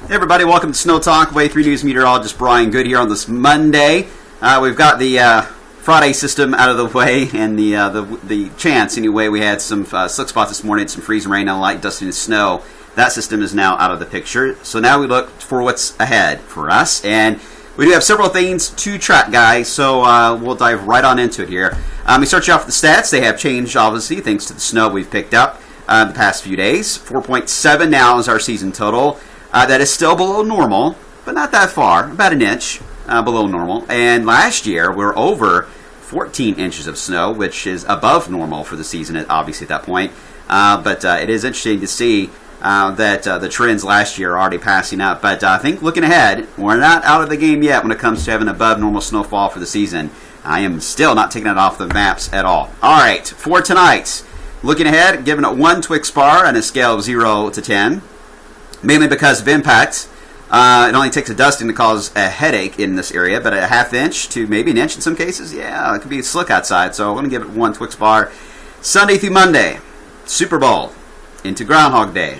Hey everybody, welcome to Snow Talk. Wave 3 News meteorologist Brian Good here on this Monday. We've got the Friday system out of the way, and the chance, anyway, we had some slick spots this morning, some freezing rain and light dusting and snow. That system is now out of the picture. So now we look for what's ahead for us, and we do have several things to track, guys, so we'll dive right on into it here. We start you off with the stats. They have changed, obviously, thanks to the snow we've picked up the past few days. 4.7 now is our season total. That is still below normal, but not that far, about an inch below normal. And last year, we were over 14 inches of snow, which is above normal for the season, obviously, at that point. But it is interesting to see that the trends last year are already passing up. But I think looking ahead, we're not out of the game yet when it comes to having above normal snowfall for the season. I am still not taking it off the maps at all. All right, for tonight, looking ahead, giving it 1 Twix bar on a scale of 0 to 10. Mainly because of impact. It only takes a dusting to cause a headache in this area, but a half inch to maybe an inch in some cases, yeah, it could be slick outside. So I'm going to give it 1 Twix bar. Sunday through Monday, Super Bowl into Groundhog Day.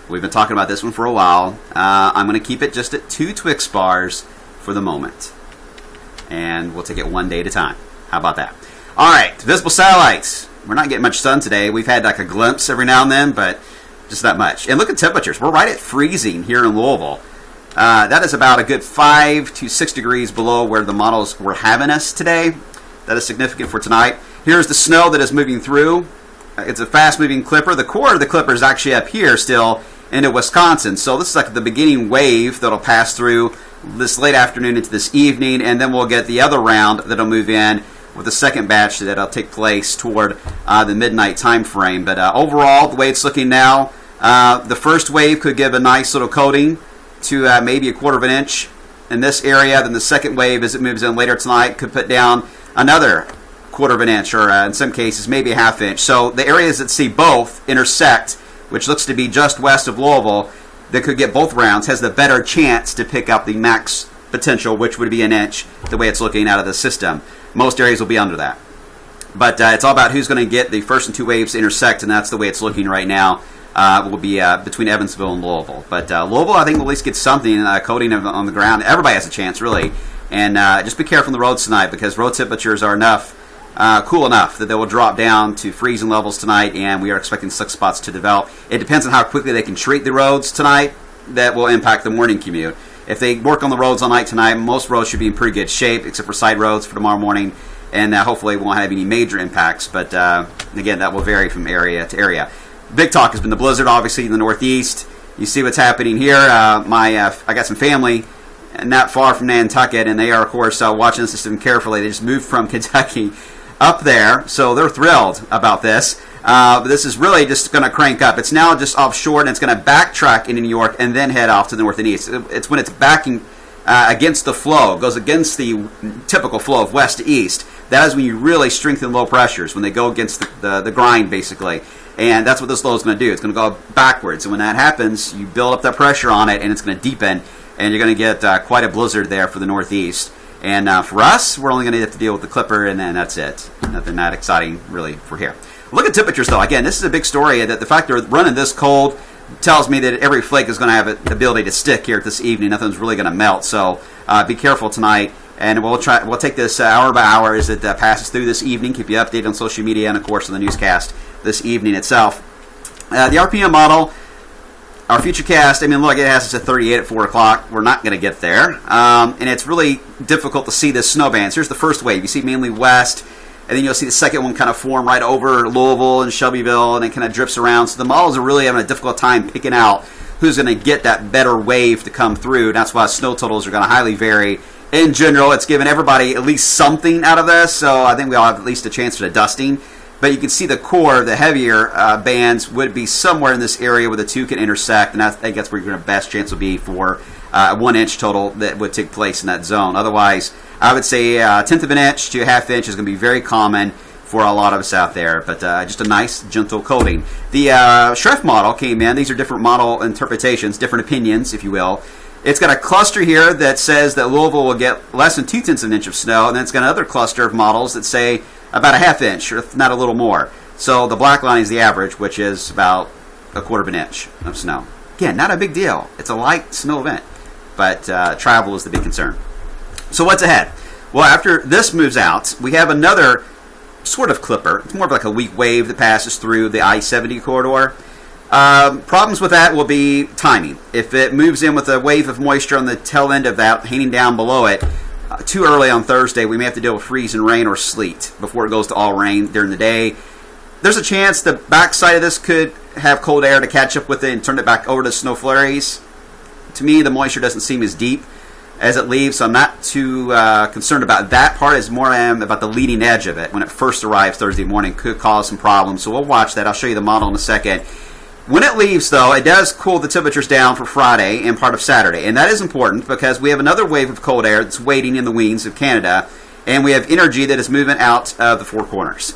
We've been talking about this one for a while. I'm going to keep it just at 2 Twix bars for the moment. And we'll take it one day at a time. How about that? All right, visible satellites. We're not getting much sun today. We've had like a glimpse every now and then, but just that much. And look at temperatures. We're right at freezing here in Louisville. That is about a good 5 to 6 degrees below where the models were having us today. That is significant for tonight. Here's the snow that is moving through. It's a fast-moving clipper. The core of the clipper is actually up here still into Wisconsin. So this is like the beginning wave that'll pass through this late afternoon into this evening, and then we'll get the other round that'll move in with the second batch that'll take place toward the midnight time frame. But overall, the way it's looking now, the first wave could give a nice little coating to maybe a quarter of an inch in this area. Then the second wave, as it moves in later tonight, could put down another quarter of an inch, or in some cases, maybe a half inch. So the areas that see both intersect, which looks to be just west of Louisville, that could get both rounds, has the better chance to pick up the max potential, which would be an inch, the way it's looking out of the system. Most areas will be under that. But it's all about who's going to get the first and two waves to intersect, and that's the way it's looking right now. Will be between Evansville and Louisville. But Louisville, I think, will at least get something, coating on the ground. Everybody has a chance, really. And just be careful on the roads tonight, because road temperatures are cool enough that they will drop down to freezing levels tonight, and we are expecting slick spots to develop. It depends on how quickly they can treat the roads tonight. That will impact the morning commute. If they work on the roads all night tonight, most roads should be in pretty good shape, except for side roads for tomorrow morning, and hopefully we won't have any major impacts. But again, that will vary from area to area. Big talk has been the blizzard, obviously, in the Northeast. You see what's happening here. I got some family not far from Nantucket, and they are, of course, watching the system carefully. They just moved from Kentucky up there, so they're thrilled about this. But this is really just going to crank up. It's now just offshore, and it's going to backtrack into New York and then head off to the north and east. It's when it's backing against the flow, goes against the typical flow of west to east. That is when you really strengthen low pressures, when they go against the grind, basically. And that's what this low is going to do. It's going to go backwards. And when that happens, you build up that pressure on it, and it's going to deepen, and you're going to get quite a blizzard there for the northeast. And for us, we're only going to have to deal with the clipper, and then that's it. Nothing that exciting, really, for here. Look at temperatures, though. Again, this is a big story. That the fact they're running this cold tells me that every flake is going to have the ability to stick here this evening. Nothing's really going to melt. So be careful tonight. And we'll take this hour by hour as it passes through this evening. Keep you updated on social media and, of course, on the newscast this evening itself. The RPM model, our future cast, I mean, look, it has us at 38 at 4 o'clock. We're not going to get there. And it's really difficult to see the snow bands. Here's the first wave. You see mainly west, and then you'll see the second one kind of form right over Louisville and Shelbyville, and it kind of drifts around. So the models are really having a difficult time picking out who's going to get that better wave to come through. That's why snow totals are going to highly vary. In general, it's given everybody at least something out of this, so I think we all have at least a chance for the dusting. But you can see the core, the heavier bands, would be somewhere in this area where the two can intersect, and I think that's where your best chance will be for 1 inch total that would take place in that zone. Otherwise, I would say a tenth of an inch to a half inch is going to be very common for a lot of us out there, but just a nice, gentle coating. The Schreff model came in. These are different model interpretations, different opinions, if you will. It's got a cluster here that says that Louisville will get less than 2/10 of an inch of snow, and then it's got another cluster of models that say about a half inch, or if not a little more. So the black line is the average, which is about a quarter of an inch of snow. Again, not a big deal. It's a light snow event, but travel is the big concern. So what's ahead? Well, after this moves out, we have another sort of clipper. It's more of like a weak wave that passes through the I-70 corridor. Problems with that will be timing. If it moves in with a wave of moisture on the tail end of that, hanging down below it, too early on Thursday, we may have to deal with freeze and rain or sleet before it goes to all rain during the day. There's a chance the backside of this could have cold air to catch up with it and turn it back over to snow flurries. To me, the moisture doesn't seem as deep as it leaves, so I'm not too concerned about that part. As more I am about the leading edge of it when it first arrives Thursday morning could cause some problems. So we'll watch that. I'll show you the model in a second. When it leaves, though, it does cool the temperatures down for Friday and part of Saturday. And that is important because we have another wave of cold air that's waiting in the wings of Canada, and we have energy that is moving out of the Four Corners.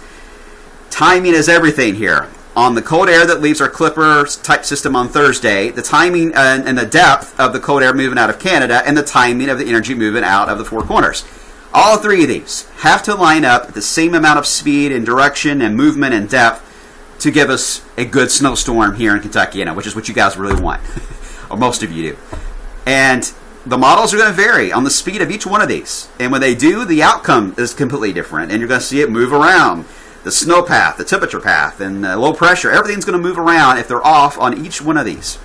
Timing is everything here. On the cold air that leaves our Clipper type system on Thursday, the timing and the depth of the cold air moving out of Canada, and the timing of the energy moving out of the Four Corners. All three of these have to line up at the same amount of speed and direction and movement and depth to give us a good snowstorm here in Kentucky, which is what you guys really want, or most of you do. And the models are going to vary on the speed of each one of these. And when they do, the outcome is completely different, and you're going to see it move around. The snow path, the temperature path, and low pressure, everything's going to move around if they're off on each one of these.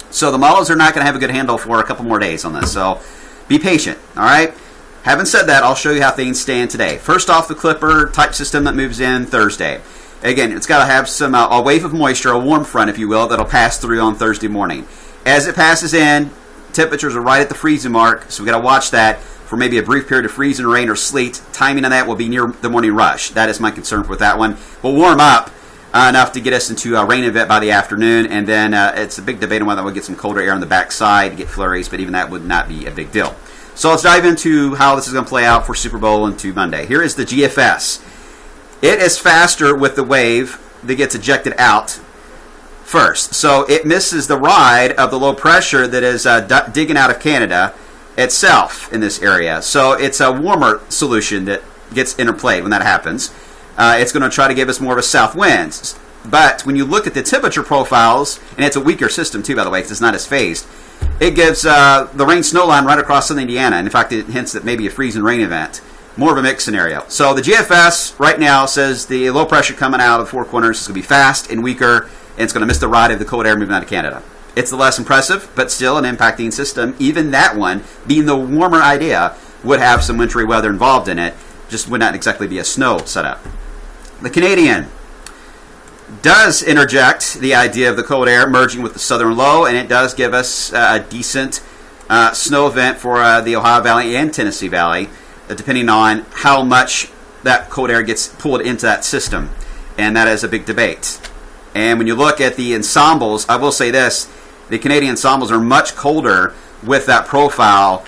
So the models are not going to have a good handle for a couple more days on this. So be patient, all right? Having said that, I'll show you how things stand today. First off, the Clipper type system that moves in Thursday. Again, it's got to have some a wave of moisture, a warm front, if you will, that'll pass through on Thursday morning. As it passes in, temperatures are right at the freezing mark, so we've got to watch that for maybe a brief period of freeze and rain or sleet. Timing on that will be near the morning rush. That is my concern with that one. We'll warm up enough to get us into a rain event by the afternoon, and then it's a big debate on whether we'll get some colder air on the backside, get flurries, but even that would not be a big deal. So let's dive into how this is going to play out for Super Bowl into Monday. Here is the GFS. It is faster with the wave that gets ejected out first. So it misses the ride of the low pressure that is digging out of Canada itself in this area. So it's a warmer solution that gets interplayed when that happens. It's going to try to give us more of a south wind. But when you look at the temperature profiles, and it's a weaker system too, by the way, because it's not as phased, it gives the rain-snow line right across southern Indiana. And in fact, it hints that maybe a freeze and rain event. More of a mixed scenario. So the GFS right now says the low pressure coming out of the Four Corners is going to be fast and weaker, and it's going to miss the ride of the cold air moving out of Canada. It's the less impressive, but still an impacting system. Even that one, being the warmer idea, would have some wintry weather involved in it. Just would not exactly be a snow setup. The Canadian does interject the idea of the cold air merging with the southern low, and it does give us a decent snow event for the Ohio Valley and Tennessee Valley, depending on how much that cold air gets pulled into that system. And that is a big debate. And when you look at the ensembles, I will say this, the Canadian ensembles are much colder with that profile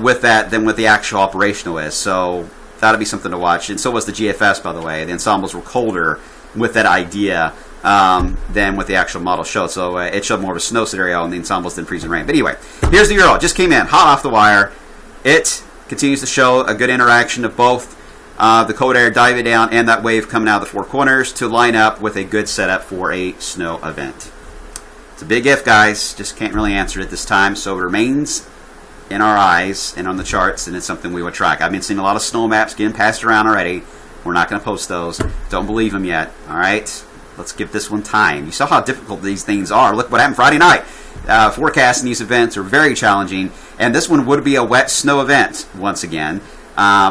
with that than what the actual operational is. So that'll be something to watch. And so was the GFS, by the way. The ensembles were colder with that idea than what the actual model showed. So it showed more of a snow scenario in the ensembles than freezing rain. But anyway, here's the Euro. Just came in, hot off the wire. It continues to show a good interaction of both the cold air diving down and that wave coming out of the Four Corners to line up with a good setup for a snow event. It's a big if, guys. Just can't really answer it this time. So it remains in our eyes and on the charts, and it's something we will track. I've been seeing a lot of snow maps getting passed around already. We're not going to post those. Don't believe them yet. All right? Let's give this one time. You saw how difficult these things are. Look what happened Friday night. Forecasting these events are very challenging, and this one would be a wet snow event once again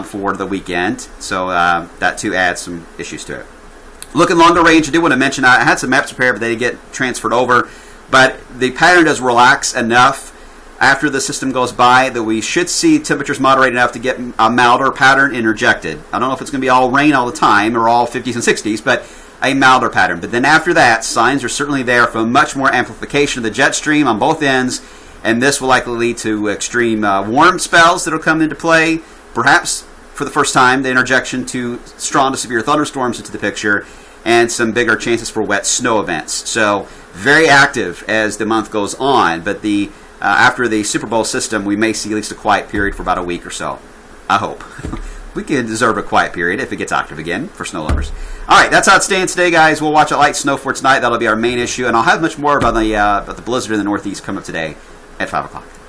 for the weekend. So that too adds some issues to it. Looking longer range, I do want to mention I had some maps prepared, but they get transferred over. But the pattern does relax enough after the system goes by that we should see temperatures moderate enough to get a milder pattern interjected. I don't know if it's going to be all rain all the time or all 50s and 60s, but a milder pattern. But then after that, signs are certainly there for much more amplification of the jet stream on both ends, and this will likely lead to extreme warm spells that will come into play. Perhaps for the first time, the interjection to strong to severe thunderstorms into the picture, and some bigger chances for wet snow events. So very active as the month goes on, but the after the Super Bowl system, we may see at least a quiet period for about a week or so. I hope. we could deserve a quiet period if it gets active again for snow lovers. All right, that's how it stands today, guys. We'll watch a light snow for tonight. That'll be our main issue, and I'll have much more about the blizzard in the Northeast come up today at 5 o'clock.